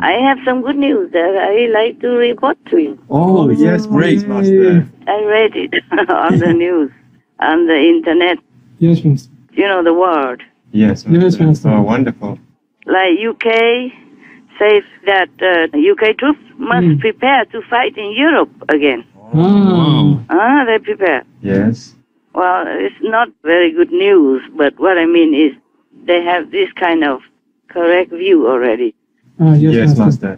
I have some good news that I like to report to you. Oh, yes, great, Master. I read it on the news, on the internet. Yes, Master. You know the word. Yes, Master. Yes, Master. Oh, wonderful. Like UK says that UK troops must prepare to fight in Europe again. Oh. They prepare. Yes. Well, it's not very good news, but what I mean is they have this kind of correct view already. Yes, Master.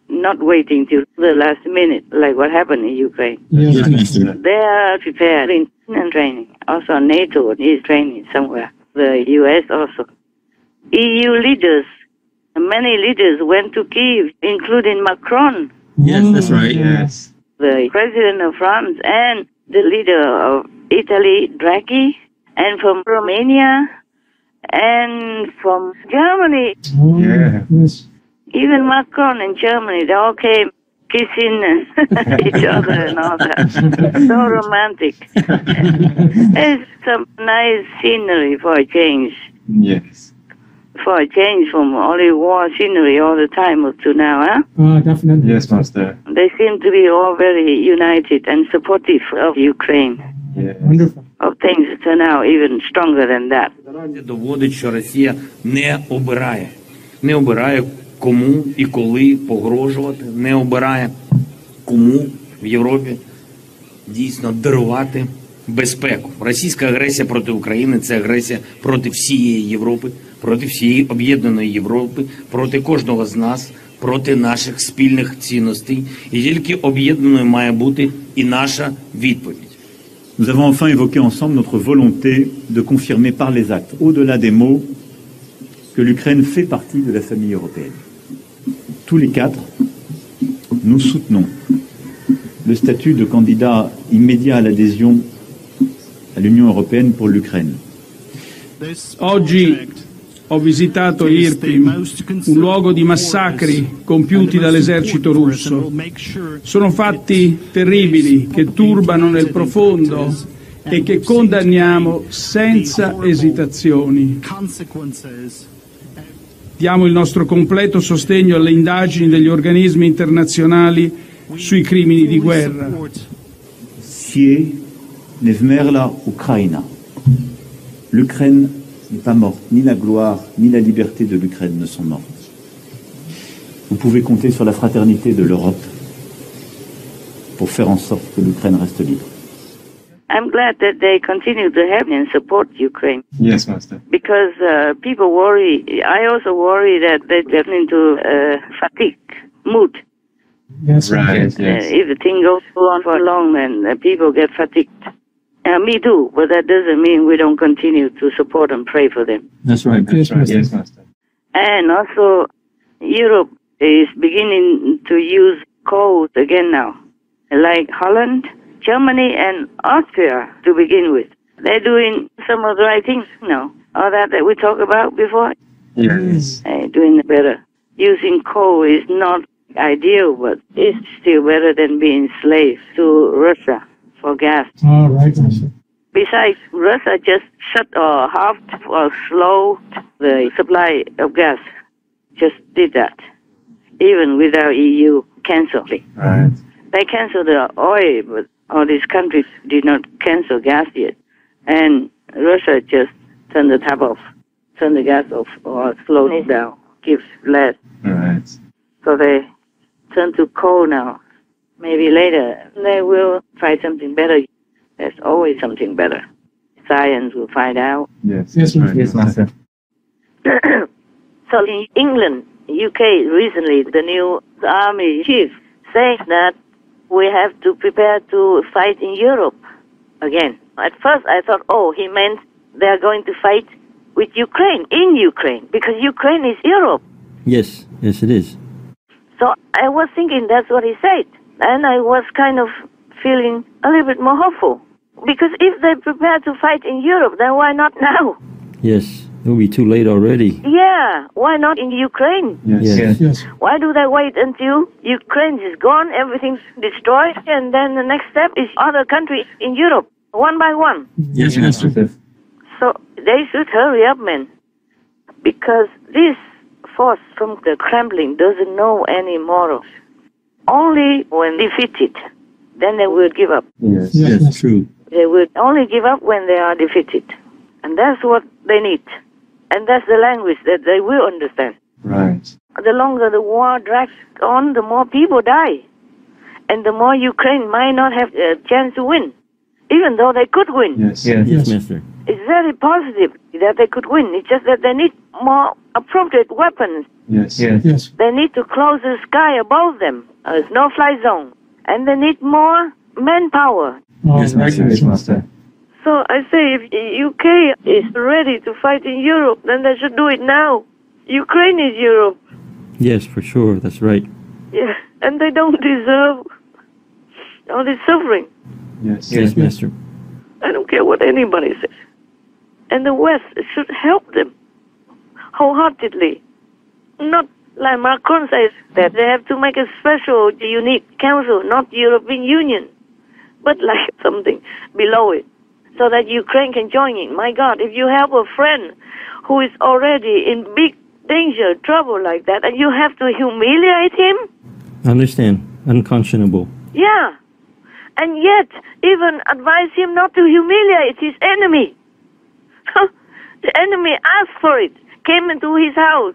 Not waiting till the last minute, like what happened in Ukraine. Yes, Master. They are preparing and training. Also, NATO is training somewhere. The US also. EU leaders, many leaders went to Kyiv, including Macron, Yes, that's right. Yes. the president of France, and the leader of Italy, Draghi, and from Romania, and from Germany. Yeah. Yes. Even Macron in Germany, they all came kissing each other and all that. So romantic. It's some nice scenery for a change. Yes. For a change from only war scenery all the time up to now, huh? Definitely. Yes, Master. They seem to be all very united and supportive of Ukraine. Yes. Wonderful. Of things turn out even stronger than that. Доводить, що Росія не обирає кому і коли погрожувати, не обирає кому в Європі дійсно дарувати безпеку. Російська агресія проти України – це агресія проти всієї Європи, проти всієї об'єднаної Європи, проти кожного з нас, проти наших спільних цінностей. І тільки об'єднаною має бути і наша відповідь. Nous avons enfin évoqué ensemble notre volonté de confirmer par les actes, au-delà des mots, que l'Ukraine fait partie de la famille européenne. Tous les quatre, nous soutenons le statut de candidat immédiat à l'adhésion à l'Union européenne pour l'Ukraine. Oggi ho visitato Irpin, un luogo di massacri compiuti dall'esercito russo. Sono fatti terribili che turbano nel profondo e che condanniamo senza esitazioni. Diamo il nostro completo sostegno alle indagini degli organismi internazionali sui crimini di guerra. Sie ne vmerla Ukraina. L'Ukraine n'est pas morte, ni la gloire, ni la liberté de l'Ukraine ne sont mortes. Vous pouvez compter sur la fraternité de l'Europe pour faire en sorte que l'Ukraine reste libre. I'm glad that they continue to help and support Ukraine. Yes, Master. Because people worry. I also worry that they get into fatigue mood. Yes. Right. Yes. If the thing goes on for long, then people get fatigued. Me too, but that doesn't mean we don't continue to support and pray for them. That's right. That's right. Master. Yes, Master. And also, Europe is beginning to use coal again now, like Holland, Germany, and Austria to begin with. They're doing some of the right things now. All that we talked about before. Yes. They're doing better. Using coal is not ideal, but it's still better than being slave to Russia for gas. All right, Master. Besides, Russia just shut or halved or slowed the supply of gas. Just did that, even without EU canceling. Right. They canceled the oil, but all these countries did not cancel gas yet. And Russia just turned the tap off, turned the gas off, or slowed it down, gives less. Right. So they turn to coal now. Maybe later they will find something better. There's always something better. Science will find out. Yes. Yes, Right. Master. Yes, Master. So in England, UK, recently, the new army chief said that we have to prepare to fight in Europe again. At first I thought, oh, he meant they're going to fight with Ukraine, in Ukraine, because Ukraine is Europe. Yes, yes it is. So I was thinking that's what he said. And I was kind of feeling a little bit more hopeful. Because if they prepare to fight in Europe, then why not now? Yes, it will be too late already. Yeah, why not in Ukraine? Yes. Yes. Yes. Yes. Why do they wait until Ukraine is gone, everything's destroyed, and then the next step is other countries in Europe, one by one? Yes, Master. So they should hurry up, man. Because this force from the Kremlin doesn't know any morals. Only when defeated, then they will give up. Yes. Yes. True. They will only give up when they are defeated. And that's what they need. And that's the language that they will understand. Right. The longer the war drags on, the more people die. And the more Ukraine might not have a chance to win, even though they could win. Yes. Yes, Master. It's very positive that they could win. It's just that they need more appropriate weapons. Yes. Yes. They need to close the sky above them. There's no fly zone. And they need more manpower. Oh, Yes, Master. Yes, Master. So I say if UK is ready to fight in Europe, then they should do it now. Ukraine is Europe. Yes, for sure. That's right. Yeah. And they don't deserve all this suffering. Yes. Yes, Master. I don't care what anybody says. And the West should help them wholeheartedly. Not like Macron says that they have to make a special, unique council, not European Union, but like something below it, so that Ukraine can join in. My God, if you have a friend who is already in big danger, trouble like that, and you have to humiliate him? Understand. Unconscionable. Yeah. And yet, even advise him not to humiliate his enemy. The enemy asked for it, came into his house,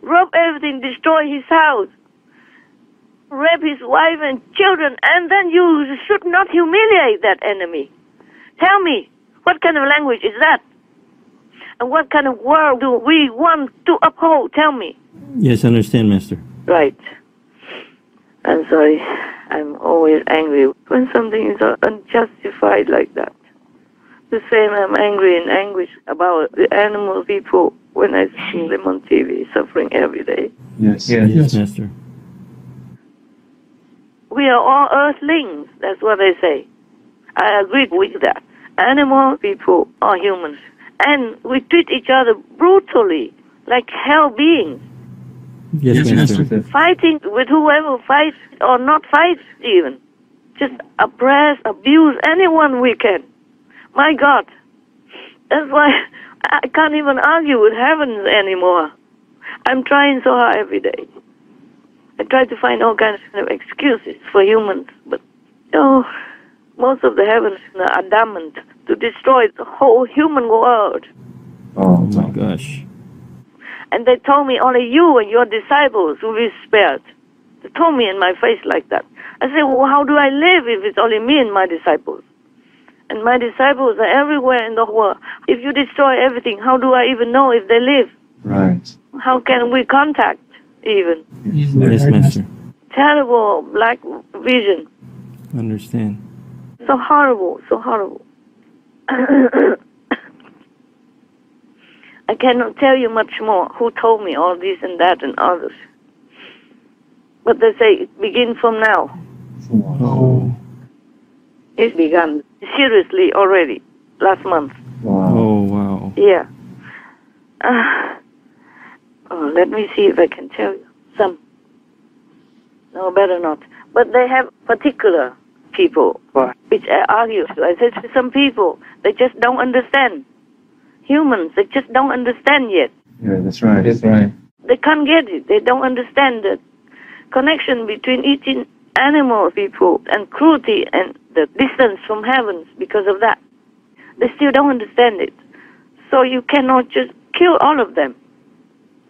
robbed everything, destroyed his house, raped his wife and children, and then you should not humiliate that enemy. Tell me, what kind of language is that? And what kind of world do we want to uphold? Tell me. Yes, understand, Master. Right. I'm sorry. I'm always angry when something is unjustified like that. The same, I'm angry in anguish about the animal people when I see them on TV suffering every day. Yes. Yes, Master. We are all earthlings. That's what they say. I agree with that. Animal people are humans. And we treat each other brutally, like hell beings. Yes, Master. Fighting with whoever fights or not fights even. Just oppress, abuse anyone we can. My God. That's why I can't even argue with heavens anymore. I'm trying so hard every day. I try to find all kinds of excuses for humans, but most of the heavens are adamant to destroy the whole human world. Oh, Oh my gosh. And they told me only you and your disciples will be spared. They told me in my face like that. I said, well, how do I live if it's only me and my disciples? And my disciples are everywhere in the world. If you destroy everything, how do I even know if they live? right. How can we contact even? Yes, Master. Terrible black vision. Understand. So horrible, so horrible. I cannot tell you much more who told me all this and that and others. But they say it begins from now. Oh. It's begun seriously already, last month. Wow. Oh, wow. Yeah. Let me see if I can tell you some. No, better not. But they have particular people which I argue. I said to some people, they just don't understand. Humans, they just don't understand yet. Yeah, that's right. That's right. They can't get it. They don't understand the connection between eating animal people and cruelty and the distance from heavens because of that. They still don't understand it. So you cannot just kill all of them.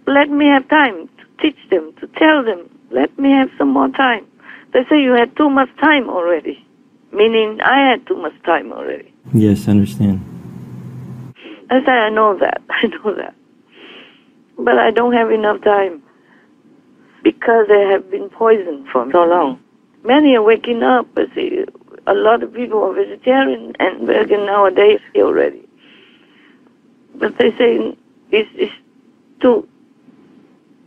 Let me have time to teach them, to tell them. Let me have some more time. They say you had too much time already, meaning I had too much time already. Yes, understand. I say I know that. I know that. But I don't have enough time because they have been poisoned for so long. Many are waking up. I see a lot of people are vegetarian and vegan nowadays already. But they say it's too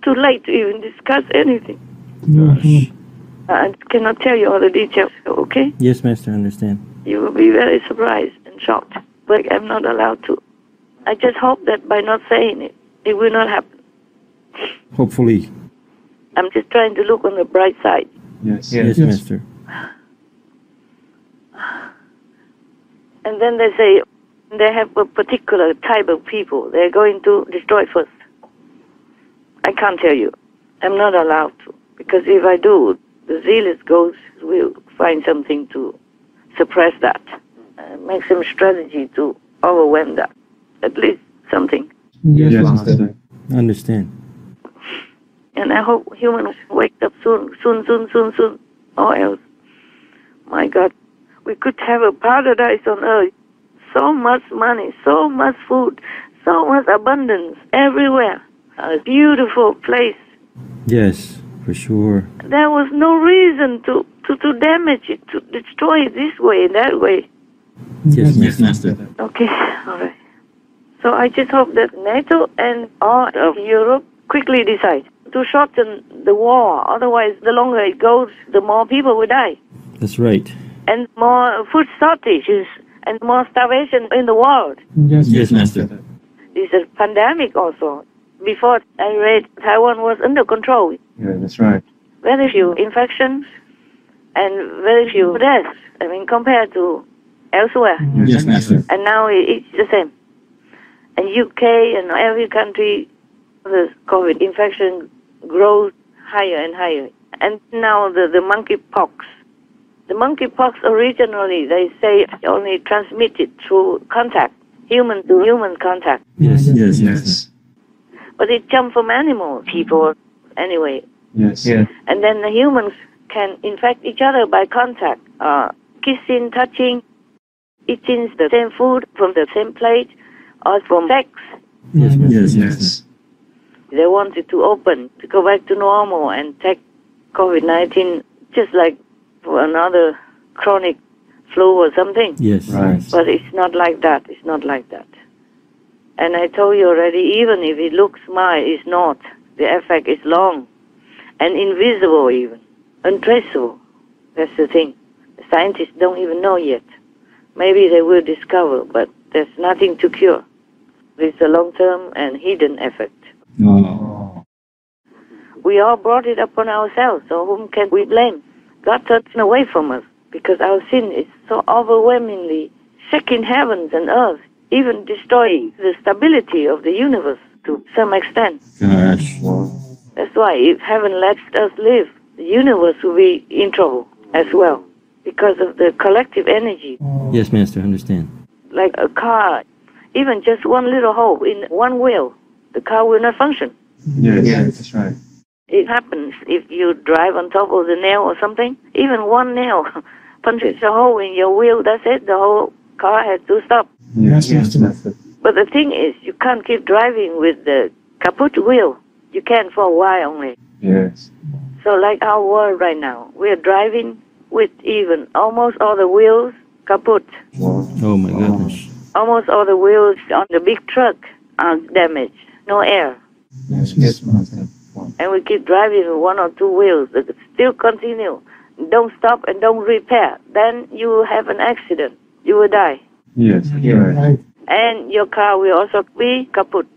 late to even discuss anything. Gosh. I cannot tell you all the details, okay? Yes, Master, understand. You will be very surprised and shocked, but I'm not allowed to. I just hope that by not saying it, it will not happen. Hopefully. I'm just trying to look on the bright side. Yes. Yes, Yes. Master. And then they say they have a particular type of people they're going to destroy first. I can't tell you. I'm not allowed to. Because if I do, the zealous ghosts will find something to suppress that. Make some strategy to overwhelm that. At least something. Yes, Yes, Master. Master. I understand. And I hope humans wake up soon. Or else, my God, we could have a paradise on earth. So much money, so much food, so much abundance everywhere. A beautiful place. Yes, for sure. There was no reason to damage it, to destroy it this way, that way. Yes, Yes, Master. Master. Okay, all right. So I just hope that NATO and all of Europe quickly decide to shorten the war. Otherwise, the longer it goes, the more people will die. That's right. And more food shortages and more starvation in the world. Yes, Yes, Master. There's a pandemic also. Before I read, Taiwan was under control. Yeah, that's right. Very few infections and very few deaths. I mean, compared to elsewhere. Yes, Master. And now it's the same. And UK and every country, the COVID infection grows higher and higher. And now the monkeypox. The monkeypox originally, they say, only transmitted through contact, human to human contact. Yes, yes, Yes. But it jumped from animal people anyway. Yes. Yeah. And then the humans can infect each other by contact, kissing, touching, eating the same food from the same plate, or from sex. Yes, Master. Yes. Yes. They wanted to open, to go back to normal and take COVID-19 just like for another chronic flu or something. Yes. Right. But it's not like that. It's not like that. And I told you already, even if it looks mild, it's not. The effect is long and invisible even, untraceable. That's the thing. The scientists don't even know yet. Maybe they will discover, but there's nothing to cure. It's a long-term and hidden effect. Oh. We all brought it upon ourselves, so whom can we blame? God turned away from us because our sin is so overwhelmingly shaking heavens and earth, even destroying the stability of the universe to some extent. Gosh. That's why if heaven lets us live, the universe will be in trouble as well because of the collective energy. Yes, Master, I understand. Like a car, even just one little hole in one wheel, the car will not function. Yes. Yes. That's right. It happens if you drive on top of the nail or something. Even one nail punches a hole in your wheel, that's it. The whole car has to stop. Yes. Yes, Master. But the thing is, you can't keep driving with the kaput wheel. You can for a while only. Yes. So like our world right now, we are driving with even almost all the wheels kaput. Oh my goodness. Almost all the wheels on the big truck are damaged. No air. Yes. Yes, Master. And we keep driving with one or two wheels. That still continue. Don't stop and don't repair. Then you will have an accident. You will die. Yes. That's right. Right. And your car will also be kaput.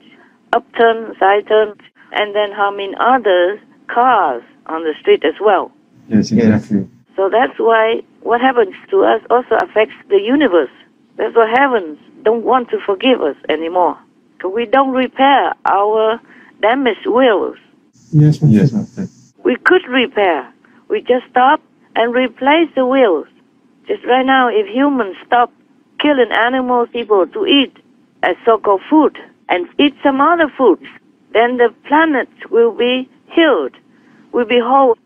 Upturn, side turn, and then harming others' cars on the street as well. Yes. Exactly. So that's why what happens to us also affects the universe. That's why heavens don't want to forgive us anymore. Because we don't repair our damaged wheels. Yes, Master. Yes, Master. We could repair. We just stop and replace the wheels. Just right now, if humans stop killing animals, people to eat as so-called food and eat some other foods, then the planet will be healed, will be whole,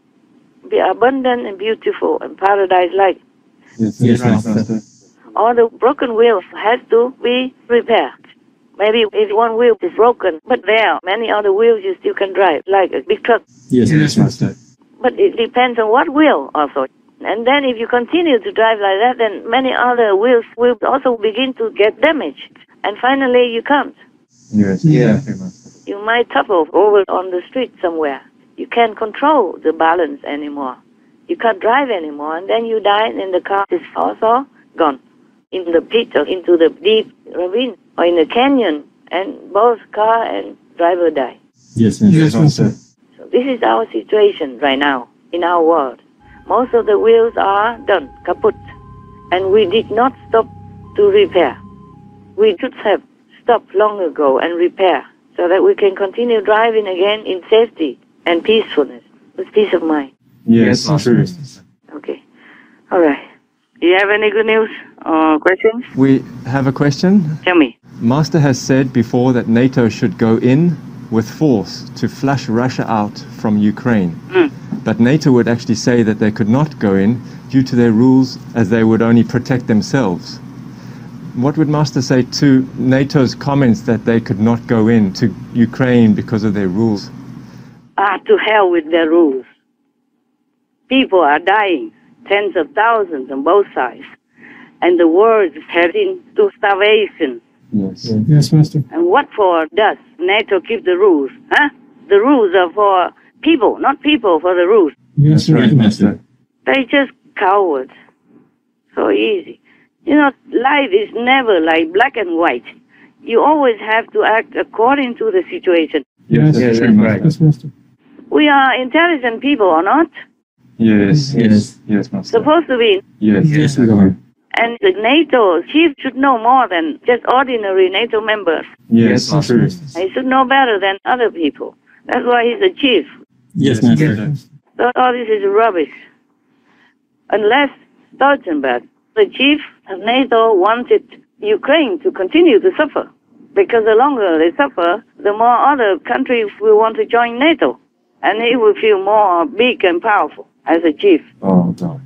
be abundant and beautiful and paradise-like. Yes. Yes, Right, Master. Master. All the broken wheels has to be repaired. Maybe if one wheel is broken, but there are many other wheels you still can drive, like a big truck. Yes, Yes, Master. But it depends on what wheel also. And then if you continue to drive like that, then many other wheels will also begin to get damaged. And finally you can't. Yes. Yeah. Exactly, Master. You might topple over on the street somewhere. You can't control the balance anymore. You can't drive anymore, and then you die, and the car is also gone in the pit or into the deep ravine or in the canyon, and both car and driver die. Yes, Master. Yes, Master. So this is our situation right now in our world. Most of the wheels are done, kaput, and we did not stop to repair. We should have stopped long ago and repair so that we can continue driving again in safety and peacefulness, with peace of mind. Yes, true. Okay. All right. Do you have any good news or questions? We have a question. Tell me. Master has said before that NATO should go in with force to flush Russia out from Ukraine. But NATO would actually say that they could not go in due to their rules, as they would only protect themselves. What would Master say to NATO's comments that they could not go in to Ukraine because of their rules? To hell with their rules. People are dying, tens of thousands on both sides. And the world is heading to starvation. Yes. Yes, Master. And what for does NATO keep the rules? Huh? The rules are for people, not people for the rules. Yes, Right, Master. Master. They just cowards. So easy. You know, life is never like black and white. You always have to act according to the situation. Yes, Yes, true, Master. Yes, Master. We are intelligent people or not? Yes, yes, yes, Master. Supposed to be. Yes, Yes, we are. And the NATO chief should know more than just ordinary NATO members. Yes, true. He should know better than other people. That's why he's the chief. Yes, Master. So all this is rubbish. Unless Stoltenberg, the chief of NATO, wanted Ukraine to continue to suffer. Because the longer they suffer, the more other countries will want to join NATO. And he will feel more big and powerful as a chief. Oh, God.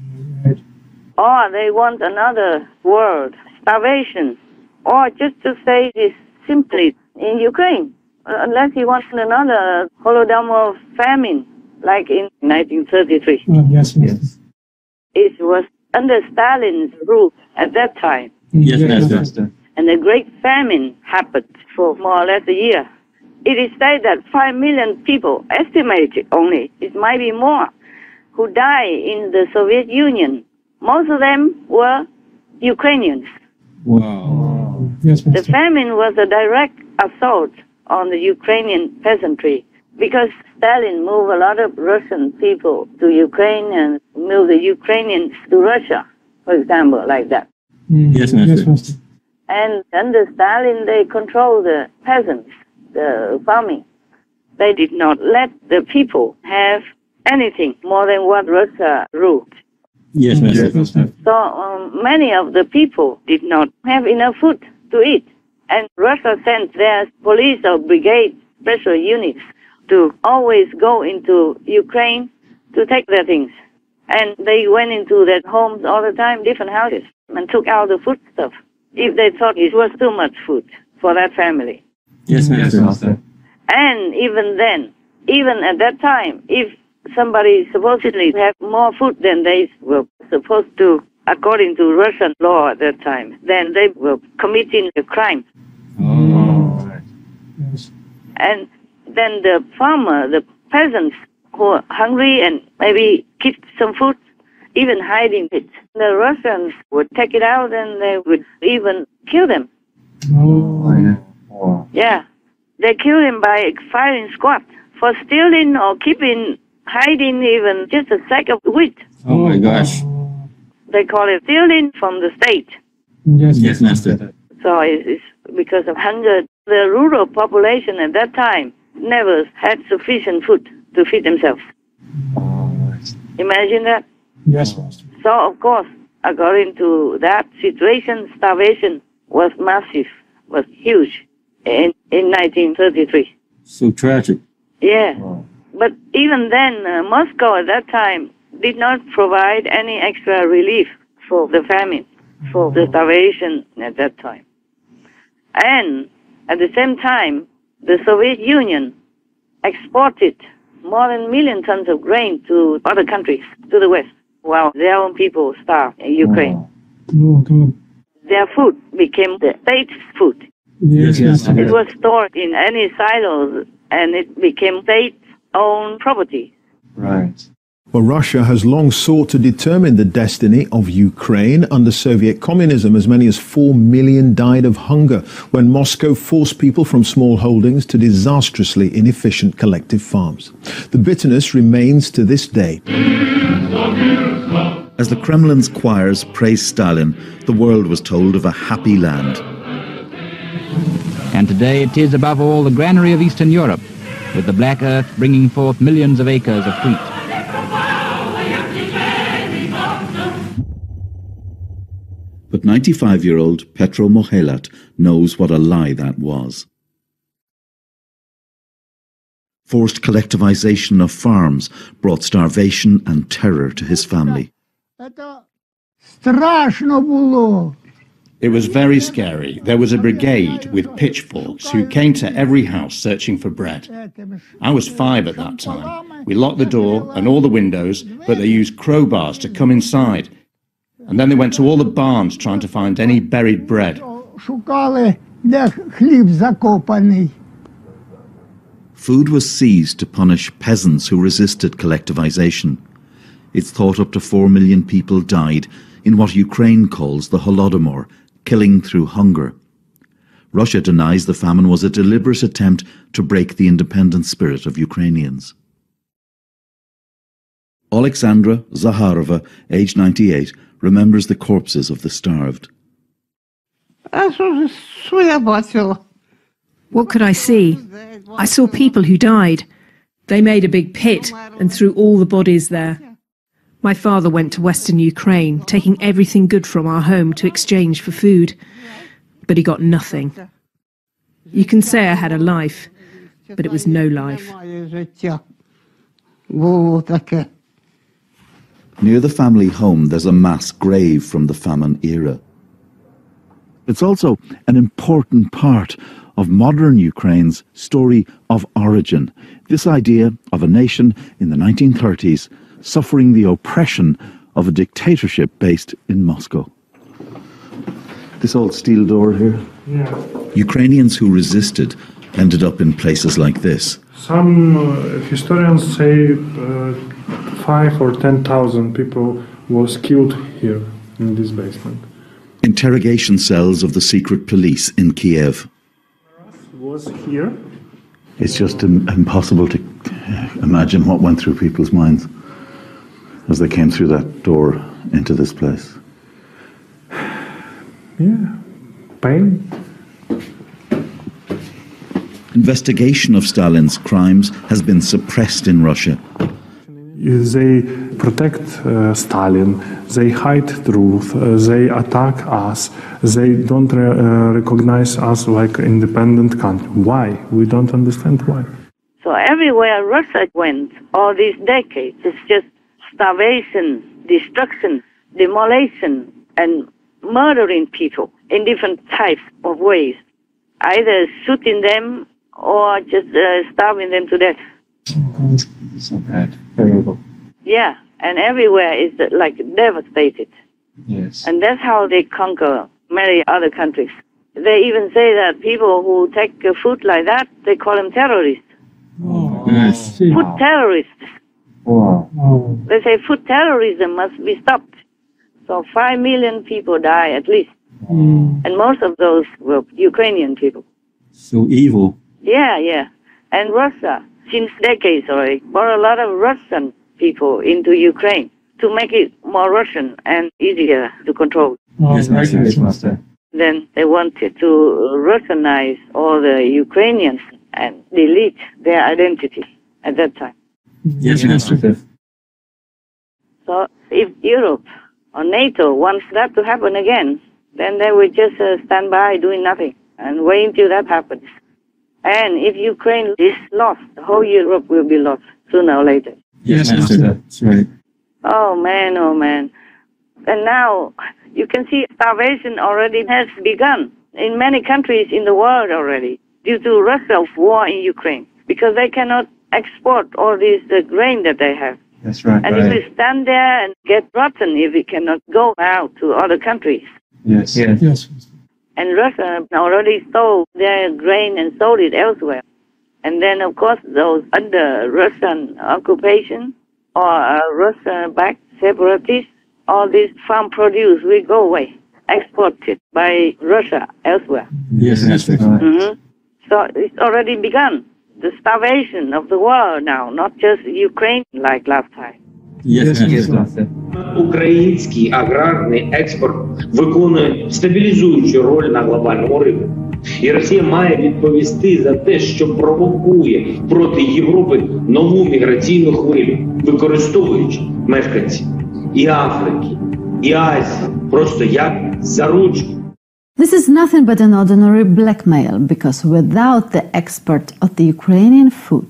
Or they want another world, starvation. Or just to say this simply, in Ukraine, unless he wants another Holodomor famine, like in 1933. Yes, Master. It was under Stalin's rule at that time. Yes, Master. Master. And a great famine happened for more or less a year. It is said that 5 million people, estimated only, it might be more, who died in the Soviet Union. Most of them were Ukrainians. Wow. Yes, The Master. famine was a direct assault on the Ukrainian peasantry because Stalin moved a lot of Russian people to Ukraine and moved the Ukrainians to Russia, for example, like that. Yes, Master. Yes, Master. And under Stalin, they controlled the peasants, the farming. They did not let the people have anything more than what Russia ruled. Yes, Master. Yes, Master. So many of the people did not have enough food to eat. And Russia sent their police or brigade special units to always go into Ukraine to take their things. And they went into their homes all the time, different houses, and took out the food stuff if they thought it was too much food for that family. Yes, Yes, Master. Master. And even then, even at that time, if somebody supposedly have more food than they were supposed to, according to Russian law at that time, then they were committing a crime. Oh, right. Yes. And then the farmer, the peasants who are hungry and maybe keep some food, even hiding it, the Russians would take it out and they would even kill them. Oh, yeah. Wow. Yeah. They kill him by firing squad for stealing or keeping, hiding even just a sack of wheat. Oh my gosh. They call it stealing from the state. Yes, Yes, Master. So it's because of hunger. The rural population at that time never had sufficient food to feed themselves. Oh, right. Imagine that. Yes, Master. So, of course, according to that situation, starvation was massive, was huge in 1933. So tragic. Yeah. Wow. But even then, Moscow at that time did not provide any extra relief for the famine, for the starvation at that time. And at the same time, the Soviet Union exported more than 1 million tons of grain to other countries, to the West, while their own people starved in Ukraine. Wow. Oh, God. Their food became the state's food. Yes, Yes, Master. It was stored in any silos, and it became state-owned property. Right. Well, Russia has long sought to determine the destiny of Ukraine. Under Soviet communism, as many as 4 million died of hunger when Moscow forced people from small holdings to disastrously inefficient collective farms. The bitterness remains to this day. As the Kremlin's choirs praised Stalin, the world was told of a happy land. and today it is above all the granary of Eastern Europe, with the black earth bringing forth millions of acres of wheat. But 95-year-old Petro Mohelat knows what a lie that was. Forced collectivization of farms brought starvation and terror to his family. It was very scary. There was a brigade with pitchforks who came to every house searching for bread. I was 5 at that time. We locked the door and all the windows, but they used crowbars to come inside. And then they went to all the barns trying to find any buried bread. Food was seized to punish peasants who resisted collectivization. It's thought up to 4 million people died in what Ukraine calls the Holodomor, killing through hunger. Russia denies the famine was a deliberate attempt to break the independent spirit of Ukrainians. Alexandra Zaharova, aged 98, remembers the corpses of the starved. What could I see? I saw people who died. They made a big pit and threw all the bodies there. My father went to Western Ukraine, taking everything good from our home to exchange for food. But he got nothing. You can say I had a life, but it was no life. Near the family home, there's a mass grave from the famine era. It's also an important part of modern Ukraine's story of origin. This idea of a nation in the 1930s suffering the oppression of a dictatorship based in Moscow. This old steel door here? Yeah. Ukrainians who resisted ended up in places like this. Some historians say 5,000 or 10,000 people was killed here in this basement. Interrogation cells of the secret police in Kiev. Was here. It's just impossible to imagine what went through people's minds as they came through that door into this place. Yeah, pain. Investigation of Stalin's crimes has been suppressed in Russia. They protect Stalin, they hide truth, they attack us, they don't recognize us like independent country. Why? We don't understand why. So everywhere Russia went, all these decades, it's just starvation, destruction, demolition, and murdering people in different types of ways, either shooting them or just starving them to death. So bad. Terrible. Yeah, and everywhere is like devastated. Yes. And that's how they conquer many other countries. They even say that people who take food like that, they call them terrorists. Oh, yes. Food terrorists. Wow. They say food terrorism must be stopped. So 5 million people die at least. And most of those were Ukrainian people. So evil. Yeah. And Russia, since decades already, brought a lot of Russian people into Ukraine to make it more Russian and easier to control. Yes, Master. Then they wanted to Russianize all the Ukrainians and delete their identity at that time. Yes, Master. So if Europe or NATO wants that to happen again, then they will just stand by doing nothing and wait until that happens. And if Ukraine is lost, the whole Europe will be lost sooner or later. Yes, Master. That's right. Oh man. And now you can see starvation already has begun in many countries in the world already due to Russia's war in Ukraine, because they cannot export all this grain that they have. That's right. And it will stand there and get rotten if it cannot go out to other countries. Yes. And Russia already stole their grain and sold it elsewhere. And then, of course, those under Russian occupation or Russia-backed separatists, all this farm produce will go away, exported by Russia elsewhere. Yes, that's right. So it's already begun. The starvation of the world now, not just Ukraine like last time. Yes, Master. Український аграрний експорт виконує стабілізуючу роль на глобальному ринку. І Росія має відповісти за те, що провокує проти Європи нову міграційну хвилю, використовуючи мешканців і Африки, і Азії, просто як заручку. This is nothing but an ordinary blackmail, because without the export of the Ukrainian food,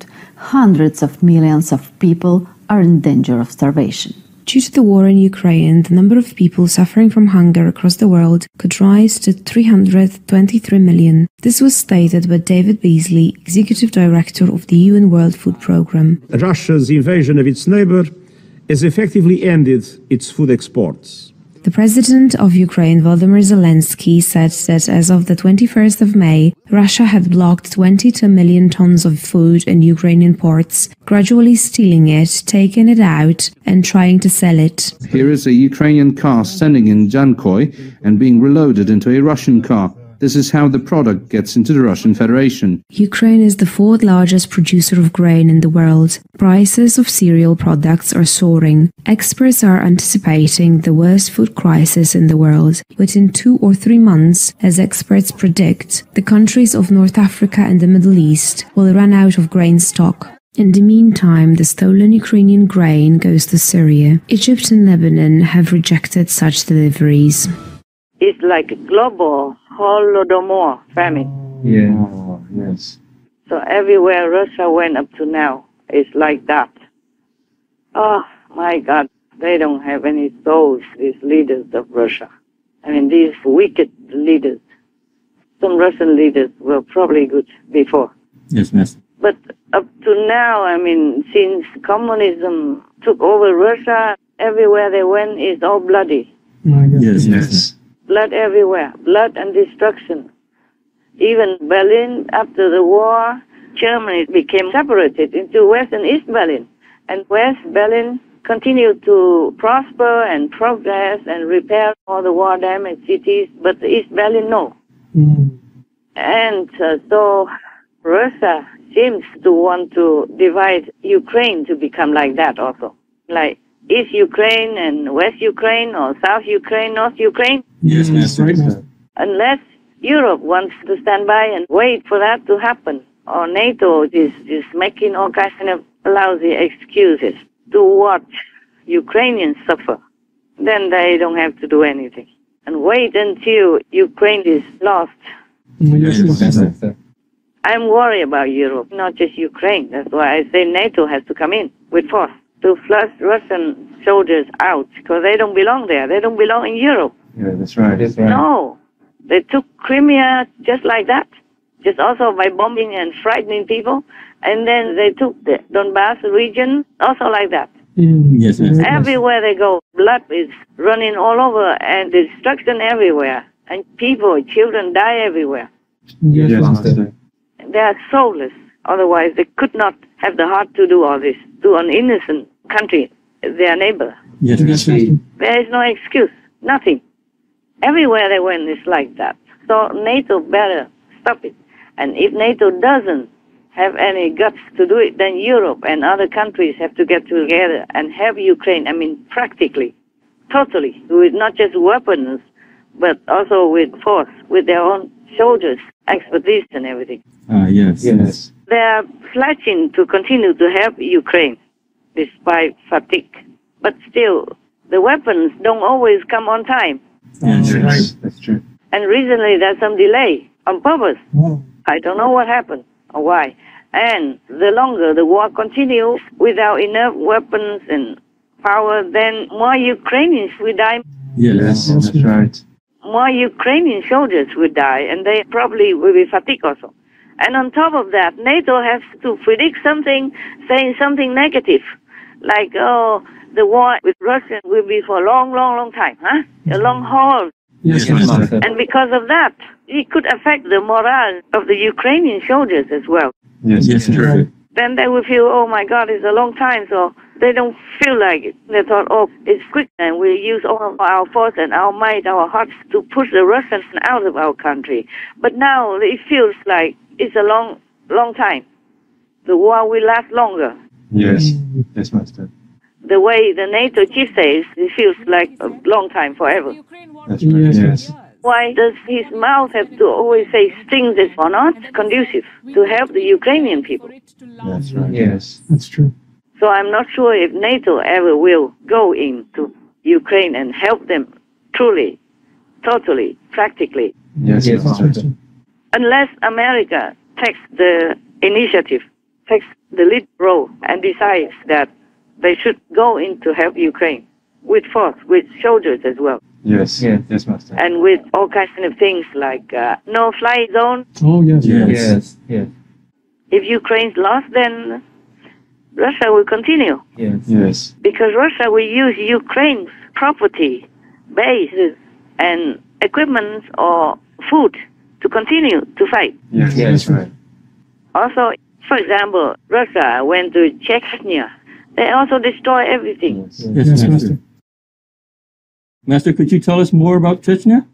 hundreds of millions of people are in danger of starvation. Due to the war in Ukraine, the number of people suffering from hunger across the world could rise to 323 million. This was stated by David Beasley, Executive Director of the UN World Food Programme. Russia's invasion of its neighbor has effectively ended its food exports. The President of Ukraine, Volodymyr Zelensky, said that as of the 21st of May, Russia had blocked 22 million tons of food in Ukrainian ports, gradually stealing it, taking it out, and trying to sell it. Here is a Ukrainian car standing in Jankoy and being reloaded into a Russian car. This is how the product gets into the Russian Federation. Ukraine is the fourth largest producer of grain in the world. Prices of cereal products are soaring. Experts are anticipating the worst food crisis in the world. Within 2 or 3 months, as experts predict, the countries of North Africa and the Middle East will run out of grain stock. In the meantime, the stolen Ukrainian grain goes to Syria. Egypt and Lebanon have rejected such deliveries. It's like a global Holodomor famine. Yeah. Oh, yes. So everywhere Russia went up to now, it's like that. Oh, my God. They don't have any souls, these leaders of Russia. I mean, these wicked leaders. Some Russian leaders were probably good before. Yes, miss. But up to now, I mean, since communism took over Russia, everywhere they went is all bloody. Yes, yes. Blood everywhere, blood and destruction. Even Berlin, after the war, Germany became separated into West and East Berlin. And West Berlin continued to prosper and progress and repair all the war-damaged cities, but East Berlin, no. And so Russia seems to want to divide Ukraine to become like that also. Like East Ukraine and West Ukraine, or South Ukraine, North Ukraine. Yes, yes, right. Unless Europe wants to stand by and wait for that to happen, or NATO is making all kinds of lousy excuses to watch Ukrainians suffer, then they don't have to do anything. And wait until Ukraine is lost. I'm worried about Europe, not just Ukraine. That's why I say NATO has to come in with force to flush Russian soldiers out, because they don't belong there. They don't belong in Europe. Yeah, that's right. No. They took Crimea just like that, just also by bombing and frightening people. And then they took the Donbass region also like that. Yes, yes. Everywhere they go, blood is running all over and destruction everywhere. And people, children die everywhere. Yes, They are soulless. Otherwise, they could not have the heart to do all this to an innocent country, their neighbor. Yes, yes. There is no excuse, nothing. Everywhere they went is like that. So NATO better stop it. And if NATO doesn't have any guts to do it, then Europe and other countries have to get together and help Ukraine, I mean, practically, totally, with not just weapons, but also with force, with their own soldiers, expertise and everything. Yes, yes. They are pledging to continue to help Ukraine, despite fatigue. But still, the weapons don't always come on time. Yes, yes. That's true. And recently there's some delay on purpose. I don't know what happened or why. And the longer the war continues without enough weapons and power, then more Ukrainians will die. Yes, that's right. More Ukrainian soldiers will die, and they probably will be fatigued also. And on top of that, NATO has to predict something, saying something negative, like, oh, the war with Russia will be for a long, long, long time, huh? A long haul. Yes, yes. And because of that, it could affect the morale of the Ukrainian soldiers as well. Yes, yes, true. Then they will feel, oh my God, it's a long time, so they don't feel like it. They thought, oh, it's quick, and we use all of our force and our might, our hearts to push the Russians out of our country. But now it feels like it's a long, long time. The war will last longer. Yes, yes, Master. The way the NATO chief says, it feels like a long time, forever. That's right. Yes. Why does his mouth have to always say things that are not conducive to help the Ukrainian people? That's right. Yes, that's true. So I'm not sure if NATO ever will go into Ukraine and help them truly, totally, practically. Yes, That's right. Unless America takes the initiative, takes the lead role and decides that they should go in to help Ukraine with force, with soldiers as well. Yes, yes, Master. And with all kinds of things like no-fly zone. Oh, yes. Yes. Yes. If Ukraine's lost, then Russia will continue. Yes. Yes. Because Russia will use Ukraine's property, bases, and equipment or food to continue to fight. Yes, Yes. that's right. Also, for example, Russia went to Chechnya. They also destroy everything. Yes, Master. Master, could you tell us more about Chechnya?